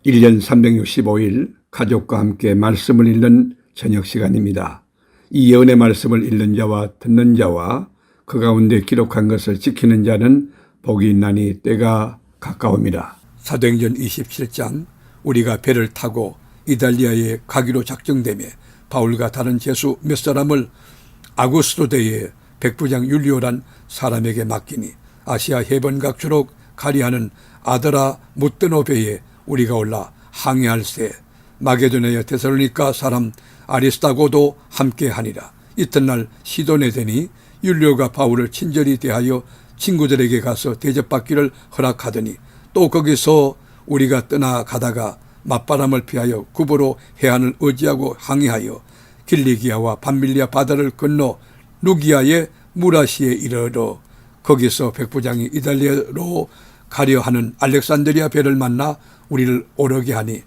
1년 365일 가족과 함께 말씀을 읽는 저녁 시간입니다. 이 예언의 말씀을 읽는 자와 듣는 자와 그 가운데 기록한 것을 지키는 자는 복이 있나니 때가 가까웁니다. 사도행전 27장 우리가 배를 타고 이달리아에 가기로 작정되며 바울과 다른 제수 몇 사람을 아구스토대의 백부장 율리오란 사람에게 맡기니 아시아 해변각 주로 가리하는 아드라 무뜨노베에 우리가 올라 항해할세 마게도냐의 데살로니가 사람 아리스타고도 함께하니라. 이튿날 시돈에 되니 율리오가 바울을 친절히 대하여 친구들에게 가서 대접받기를 허락하더니 또 거기서 우리가 떠나가다가 맞바람을 피하여 구보로 해안을 의지하고 항해하여 길리기아와 밤밀리아 바다를 건너 루기아의 무라시에 이르러 거기서 백부장이 이달리아로 가려 하는 알렉산드리아 배를 만나 우리를 오르게 하니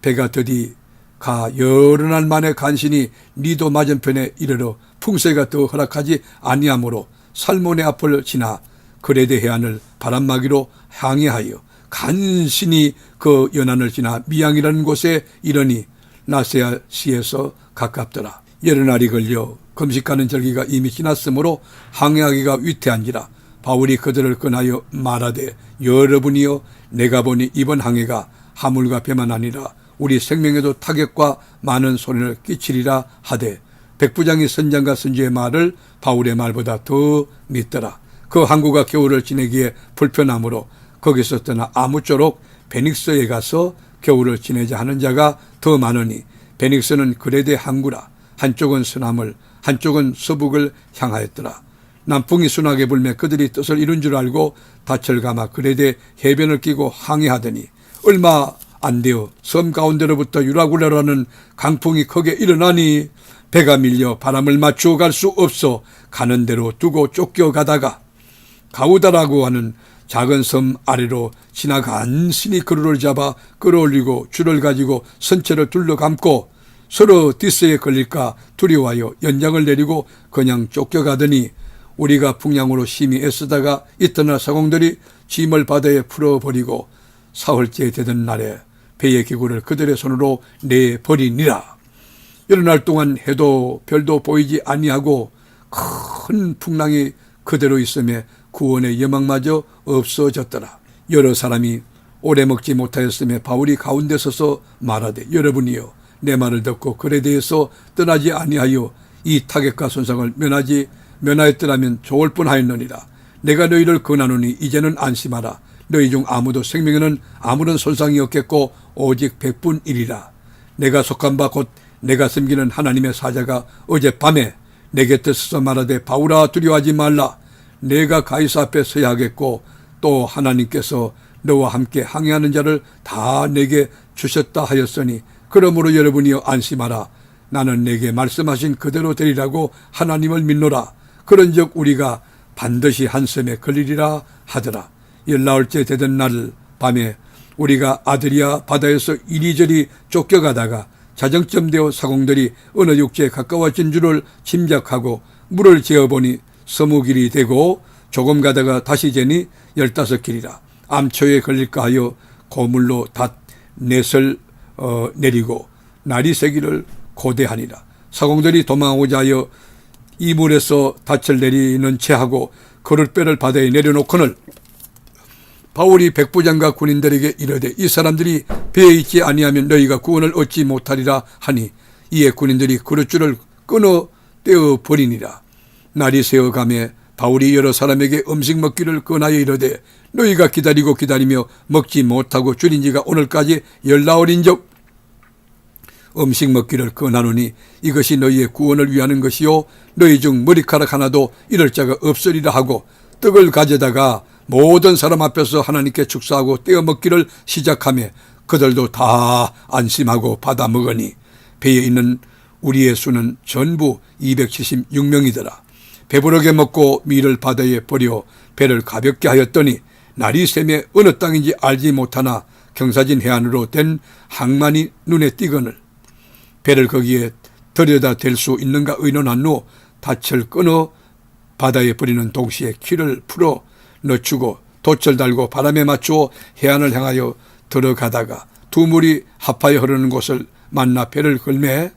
배가 드디 가 여러 날 만에 간신히 니도 맞은편에 이르러 풍세가 더 허락하지 아니하므로 살몬의 앞을 지나 그레데 해안을 바람막이로 항해하여 간신히 그 연안을 지나 미양이라는 곳에 이르니 나세아시에서 가깝더라. 여러 날이 걸려 금식하는 절기가 이미 지났으므로 항해하기가 위태한지라 바울이 그들을 권하여 말하되 여러분이여 내가 보니 이번 항해가 하물과 배만 아니라 우리 생명에도 타격과 많은 손해를 끼치리라 하되 백부장이 선장과 선지의 말을 바울의 말보다 더 믿더라. 그 항구가 겨울을 지내기에 불편하므로 거기서 떠나 아무쪼록 베닉스에 가서 겨울을 지내자 하는 자가 더 많으니 베닉스는 그레데 항구라. 한쪽은 서남을 한쪽은 서북을 향하였더라. 남풍이 순하게 불며 그들이 뜻을 이룬 줄 알고 닻을 감아 그레데 해변을 끼고 항해하더니 얼마 안 되어 섬 가운데로부터 유라굴라라는 강풍이 크게 일어나니 배가 밀려 바람을 맞추어 갈 수 없어 가는 대로 두고 쫓겨가다가 가우다라고 하는 작은 섬 아래로 지나 간신히 그루를 잡아 끌어올리고 줄을 가지고 선체를 둘러감고 서로 디스에 걸릴까 두려워하여 연장을 내리고 그냥 쫓겨가더니 우리가 풍랑으로 심히 애쓰다가 이튿날 사공들이 짐을 바다에 풀어버리고 사흘째 되던 날에 배의 기구를 그들의 손으로 내버리니라. 여러 날 동안 해도 별도 보이지 아니하고 큰 풍랑이 그대로 있음에 구원의 여망마저 없어졌더라. 여러 사람이 오래 먹지 못하였음에 바울이 가운데 서서 말하되 여러분이여 내 말을 듣고 그레데에서 떠나지 아니하여 이 타격과 손상을 면하였더라면 좋을 뻔하였느니라. 내가 너희를 권하노니 이제는 안심하라. 너희 중 아무도 생명에는 아무런 손상이 없겠고 오직 100분이리라. 내가 속한 바 곧 내가 섬기는 하나님의 사자가 어젯밤에 내 곁에 서서 말하되 바울아 두려워하지 말라. 내가 가이사 앞에 서야 하겠고 또 하나님께서 너와 함께 항해하는 자를 다 내게 주셨다 하였으니 그러므로 여러분이여 안심하라. 나는 내게 말씀하신 그대로 되리라고 하나님을 믿노라. 그런즉 우리가 반드시 한 섬에 걸리리라 하더라. 열나흘째 되던 날 밤에 우리가 아드리아 바다에서 이리저리 쫓겨가다가 자정쯤 되어 사공들이 어느 육지에 가까워진 줄을 짐작하고 물을 재어보니 20길이 되고 조금 가다가 다시 재니 15길이라. 암초에 걸릴까 하여 고물로 닷넷을 내리고 날이 새기를 고대하니라. 사공들이 도망하고자 하여 이물에서 닻을 내리는 채하고 그릇배를 바다에 내려놓거늘 바울이 백부장과 군인들에게 이르되 이 사람들이 배에 있지 아니하면 너희가 구원을 얻지 못하리라 하니 이에 군인들이 그릇줄을 끊어 떼어버리니라. 날이 새어가매 바울이 여러 사람에게 음식 먹기를 권하여 이르되 너희가 기다리며 먹지 못하고 줄인 지가 오늘까지 19일인즉 음식 먹기를 권하노니 이것이 너희의 구원을 위하는 것이요 너희 중 머리카락 하나도 잃을 자가 없으리라 하고 떡을 가져다가 모든 사람 앞에서 하나님께 축사하고 떼어 먹기를 시작하며 그들도 다 안심하고 받아 먹으니 배에 있는 우리의 수는 전부 276명이더라. 배부르게 먹고 밀을 바다에 버려 배를 가볍게 하였더니 날이 새매 어느 땅인지 알지 못하나 경사진 해안으로 된 항만이 눈에 띄거늘 배를 거기에 들여다 댈 수 있는가 의논한 후 닻을 끊어 바다에 버리는 동시에 키를 풀어 늦추고 돛을 달고 바람에 맞추어 해안을 향하여 들어가다가 두 물이 합하여 흐르는 곳을 만나 배를 걸매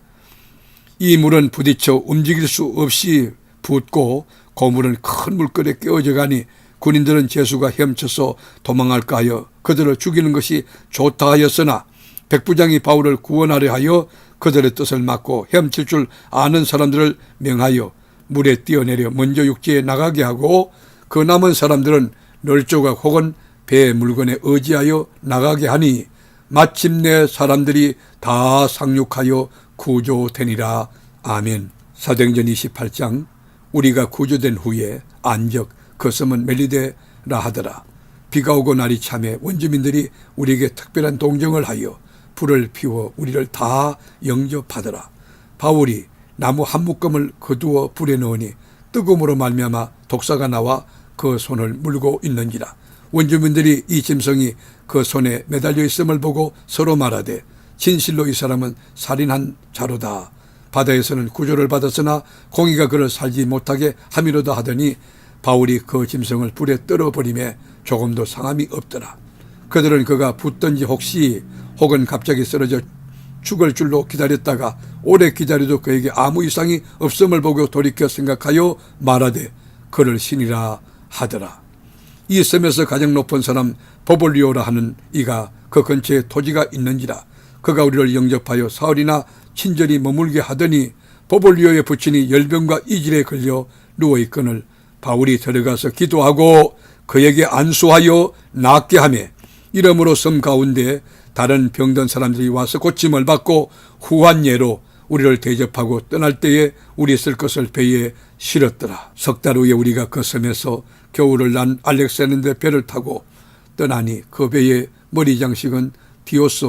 이 물은 부딪혀 움직일 수 없이 붓고 고물은 큰 물결에 깨어져 가니 군인들은 제수가 헤엄쳐서 도망할까 하여 그들을 죽이는 것이 좋다 하였으나 백부장이 바울을 구원하려 하여 그들의 뜻을 막고 헤엄칠 줄 아는 사람들을 명하여 물에 뛰어내려 먼저 육지에 나가게 하고 그 남은 사람들은 널조각 혹은 배 물건에 의지하여 나가게 하니 마침내 사람들이 다 상륙하여 구조되니라. 아멘. 사도행전 28장 우리가 구조된 후에 안적 그 섬은 멜리데라 하더라. 비가 오고 날이 참해 원주민들이 우리에게 특별한 동정을 하여 불을 피워 우리를 다 영접하더라. 바울이 나무 한 묶음을 거두어 불에 넣으니 뜨거움으로 말미암아 독사가 나와 그 손을 물고 있는지라. 원주민들이 이 짐승이 그 손에 매달려 있음을 보고 서로 말하되 진실로 이 사람은 살인한 자로다. 바다에서는 구조를 받았으나 공의가 그를 살지 못하게 함이로다 하더니 바울이 그 짐승을 불에 떨어버림에 조금도 상함이 없더라. 그들은 그가 붙든지 혹은 갑자기 쓰러져 죽을 줄로 기다렸다가 오래 기다려도 그에게 아무 이상이 없음을 보고 돌이켜 생각하여 말하되 그를 신이라 하더라. 이 섬에서 가장 높은 사람 보볼리오라 하는 이가 그 근처에 토지가 있는지라. 그가 우리를 영접하여 사흘이나 친절히 머물게 하더니 보볼리오의 부친이 열병과 이질에 걸려 누워있거늘 바울이 들어가서 기도하고 그에게 안수하여 낫게 하며 이러므로 섬 가운데 다른 병든 사람들이 와서 고침을 받고 후한 예로 우리를 대접하고 떠날 때에 우리 쓸 것을 배에 실었더라. 석 달 후에 우리가 그 섬에서 겨울을 난 알렉산드로 배를 타고 떠나니 그 배의 머리 장식은 디오스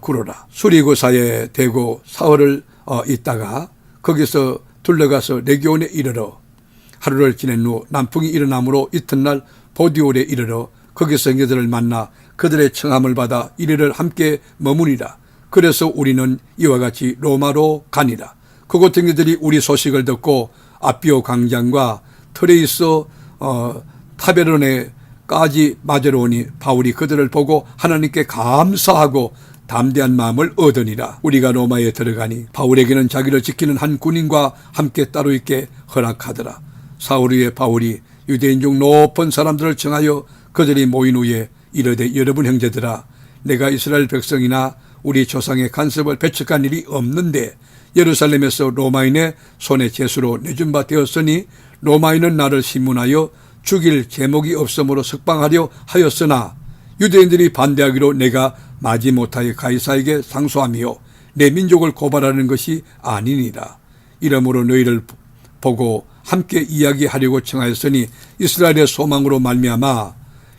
구로라. 수리고사에 대고 사흘을 있다가 거기서 둘러가서 레기온에 이르러 하루를 지낸 후 남풍이 일어나므로 이튿날 보디올에 이르러 거기서 형제들을 만나 그들의 청함을 받아 이리를 함께 머무니라. 그래서 우리는 이와 같이 로마로 가니라. 그곳 형제들이 우리 소식을 듣고 아비오 광장과 트레이스 타베론에까지 맞으러 오니 바울이 그들을 보고 하나님께 감사하고 담대한 마음을 얻으니라. 우리가 로마에 들어가니 바울에게는 자기를 지키는 한 군인과 함께 따로 있게 허락하더라. 사흘 후에 바울이 유대인 중 높은 사람들을 청하여 그들이 모인 후에 이르되 여러분 형제들아, 내가 이스라엘 백성이나 우리 조상의 간섭을 배척한 일이 없는데 예루살렘에서 로마인의 손에 제수로 내준 바 되었으니 로마인은 나를 신문하여 죽일 제목이 없으므로 석방하려 하였으나 유대인들이 반대하기로 내가 마지못하여 가이사에게 상소하며 내 민족을 고발하는 것이 아니니라. 이러므로 너희를 보고 함께 이야기하려고 청하였으니 이스라엘의 소망으로 말미암아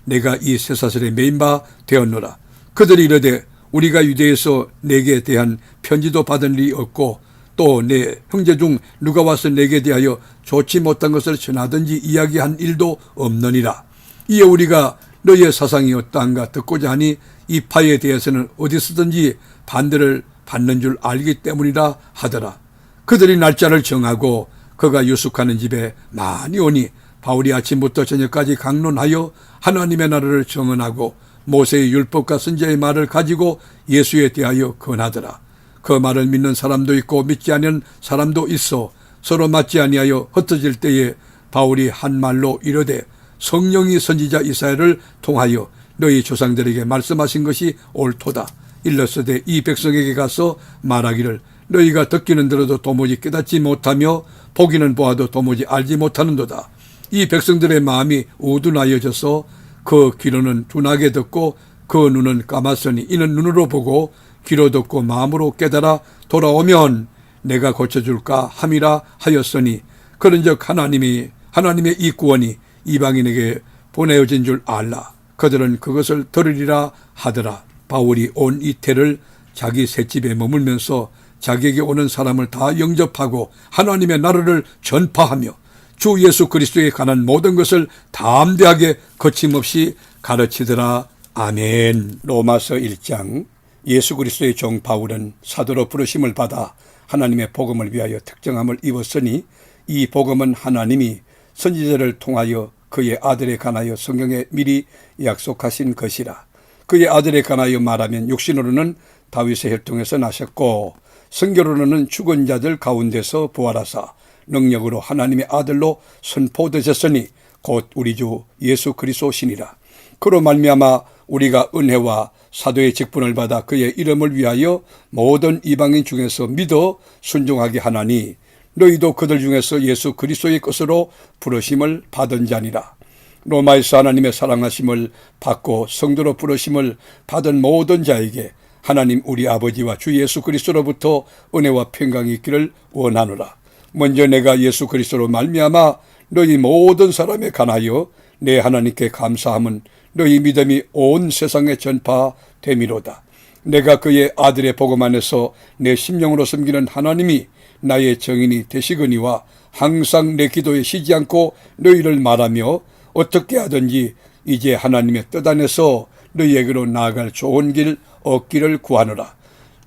내가 이 쇠사슬에 매인 바 되었노라. 그들이 이르되 우리가 유대에서 내게 대한 편지도 받은 일이 없고 또 내 형제 중 누가 와서 내게 대하여 좋지 못한 것을 전하든지 이야기한 일도 없느니라. 이에 우리가 너희의 사상이 어떠한가 듣고자 하니 이 파에 대해서는 어디서든지 반대를 받는 줄 알기 때문이라 하더라. 그들이 날짜를 정하고 그가 유숙하는 집에 많이 오니 바울이 아침부터 저녁까지 강론하여 하나님의 나라를 정언하고 모세의 율법과 선지자의 말을 가지고 예수에 대하여 권하더라. 그 말을 믿는 사람도 있고 믿지 않는 사람도 있어 서로 맞지 아니하여 흩어질 때에 바울이 한 말로 이르되 성령이 선지자 이사야를 통하여 너희 조상들에게 말씀하신 것이 옳도다. 일러스되 이 백성에게 가서 말하기를 너희가 듣기는 들어도 도무지 깨닫지 못하며 보기는 보아도 도무지 알지 못하는도다. 이 백성들의 마음이 우둔하여져서 그 귀로는 둔하게 듣고 그 눈은 감았으니 이는 눈으로 보고 귀로 듣고 마음으로 깨달아 돌아오면 내가 고쳐줄까 함이라 하였으니 그런즉 하나님의 이 구원이 이방인에게 보내어진 줄 알라. 그들은 그것을 들으리라 하더라. 바울이 온 이태를 자기 셋집에 머물면서 자기에게 오는 사람을 다 영접하고 하나님의 나라를 전파하며 주 예수 그리스도에 관한 모든 것을 담대하게 거침없이 가르치더라. 아멘. 로마서 1장. 예수 그리스도의 종 바울은 사도로 부르심을 받아 하나님의 복음을 위하여 특정함을 입었으니 이 복음은 하나님이 선지자를 통하여 그의 아들에 관하여 성경에 미리 약속하신 것이라. 그의 아들에 관하여 말하면 육신으로는 다윗의 혈통에서 나셨고 성결로는 죽은 자들 가운데서 부활하사 능력으로 하나님의 아들로 선포되셨으니 곧 우리 주 예수 그리스도시니라. 그로 말미암아 우리가 은혜와 사도의 직분을 받아 그의 이름을 위하여 모든 이방인 중에서 믿어 순종하게 하나니 너희도 그들 중에서 예수 그리스도의 것으로 부르심을 받은 자니라. 로마에서 하나님의 사랑하심을 받고 성도로 부르심을 받은 모든 자에게 하나님 우리 아버지와 주 예수 그리스도로부터 은혜와 평강이 있기를 원하노라. 먼저 내가 예수 그리스도로 말미암아 너희 모든 사람에 관하여 내 하나님께 감사함은 너희 믿음이 온 세상에 전파됨이로다. 내가 그의 아들의 복음 안에서 내 심령으로 섬기는 하나님이 나의 정인이 되시거니와 항상 내 기도에 쉬지 않고 너희를 말하며 어떻게 하든지 이제 하나님의 뜻 안에서 너희에게로 나아갈 좋은 길 얻기를 구하노라.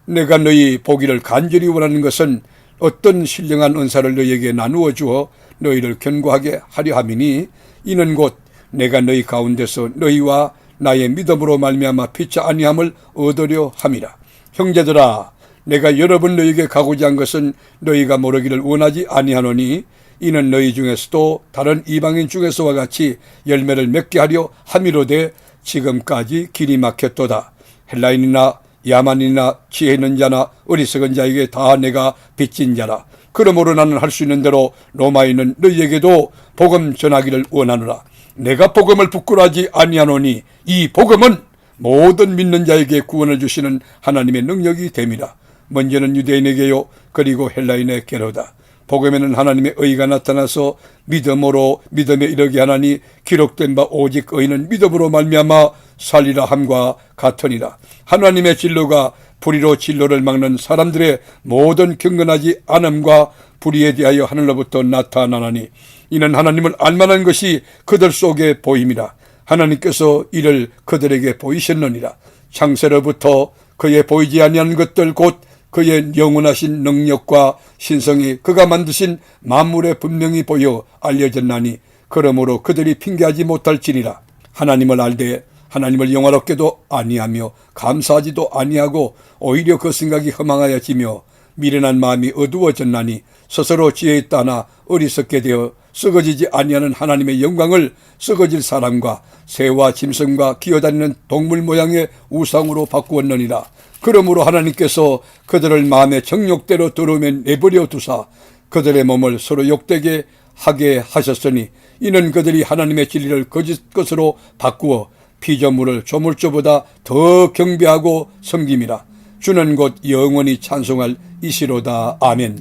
내가 너희 보기를 간절히 원하는 것은 어떤 신령한 은사를 너희에게 나누어 주어 너희를 견고하게 하려 함이니 이는 곧 내가 너희 가운데서 너희와 나의 믿음으로 말미암아 피차 아니함을 얻으려 함이라. 형제들아, 내가 여러 번 너희에게 가고자 한 것은 너희가 모르기를 원하지 아니하노니 이는 너희 중에서도 다른 이방인 중에서와 같이 열매를 맺게 하려 함이로되 지금까지 길이 막혔도다. 헬라인이나 야만이나 지혜 있는 자나 어리석은 자에게 다 내가 빚진 자라. 그러므로 나는 할 수 있는 대로 로마에 있는 너희에게도 복음 전하기를 원하노라. 내가 복음을 부끄러워하지 아니하노니 이 복음은 모든 믿는 자에게 구원을 주시는 하나님의 능력이 됨이라. 먼저는 유대인에게요 그리고 헬라인에게로다. 복음에는 하나님의 의가 나타나서 믿음에 이르게 하나니 기록된 바 오직 의는 믿음으로 말미암아 살리라 함과 같으니라. 하나님의 진로가 불의로 진로를 막는 사람들의 모든 경건하지 않음과 불의에 대하여 하늘로부터 나타나나니 이는 하나님을 알만한 것이 그들 속에 보임이라. 하나님께서 이를 그들에게 보이셨느니라. 창세로부터 그의 보이지 아니하는 것들 곧 그의 영원하신 능력과 신성이 그가 만드신 만물에 분명히 보여 알려졌나니 그러므로 그들이 핑계하지 못할지니라. 하나님을 알되 하나님을 영화롭게도 아니하며 감사하지도 아니하고 오히려 그 생각이 허망하여지며 미련한 마음이 어두워졌나니 스스로 지혜 있다나 어리석게 되어 썩어지지 아니하는 하나님의 영광을 썩어질 사람과 새와 짐승과 기어다니는 동물 모양의 우상으로 바꾸었느니라. 그러므로 하나님께서 그들을 마음의 정욕대로 들어오면 내버려 두사 그들의 몸을 서로 욕되게 하게 하셨으니 이는 그들이 하나님의 진리를 거짓 것으로 바꾸어 피조물을 조물주보다 더 경배하고 섬김이라. 주는 곧 영원히 찬송할 이시로다. 아멘.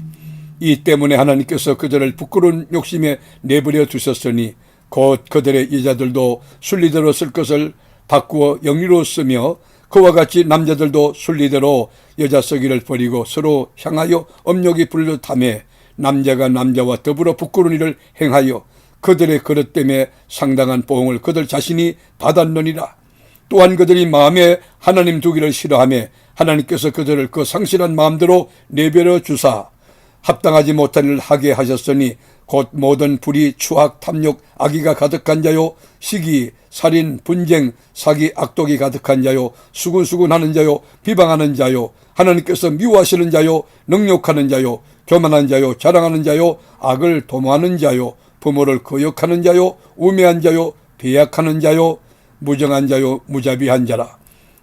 이 때문에 하나님께서 그들을 부끄러운 욕심에 내버려 두셨으니 곧 그들의 여자들도 순리대로 쓸 것을 바꾸어 영리로 쓰며 그와 같이 남자들도 순리대로 여자 쓰기를 버리고 서로 향하여 업력이 불렀다며 남자가 남자와 더불어 부끄러운 일을 행하여 그들의 그릇 때문에 상당한 보응을 그들 자신이 받았느니라. 또한 그들이 마음에 하나님 두기를 싫어하며 하나님께서 그들을 그 상실한 마음대로 내버려 주사 합당하지 못한 일을 하게 하셨으니 곧 모든 불의, 추악, 탐욕, 악의가 가득한 자요 시기, 살인, 분쟁, 사기, 악독이 가득한 자요 수군수군하는 자요 비방하는 자요 하나님께서 미워하시는 자요 능욕하는 자요 교만한 자요 자랑하는 자요 악을 도모하는 자요 부모를 거역하는 자요 우매한 자요 배약하는 자요 무정한 자요 무자비한 자라.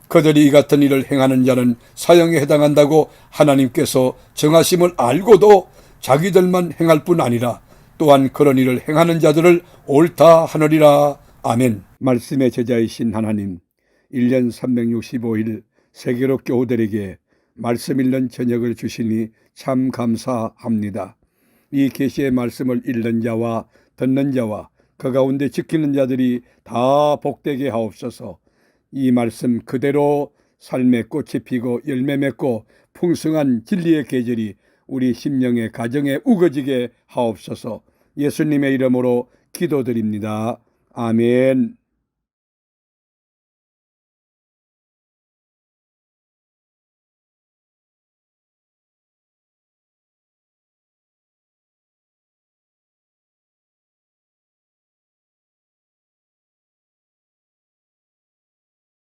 그들이 이 같은 일을 행하는 자는 사형에 해당한다고 하나님께서 정하심을 알고도 자기들만 행할 뿐 아니라 또한 그런 일을 행하는 자들을 옳다 하느니라. 아멘. 말씀의 제자이신 하나님, 1년 365일 세계로 교우들에게 말씀 읽는 저녁을 주시니 참 감사합니다. 이 계시의 말씀을 읽는 자와 듣는 자와 그 가운데 지키는 자들이 다 복되게 하옵소서. 이 말씀 그대로 삶의 꽃이 피고 열매 맺고 풍성한 진리의 계절이 우리 심령의 가정에 우거지게 하옵소서. 예수님의 이름으로 기도드립니다. 아멘.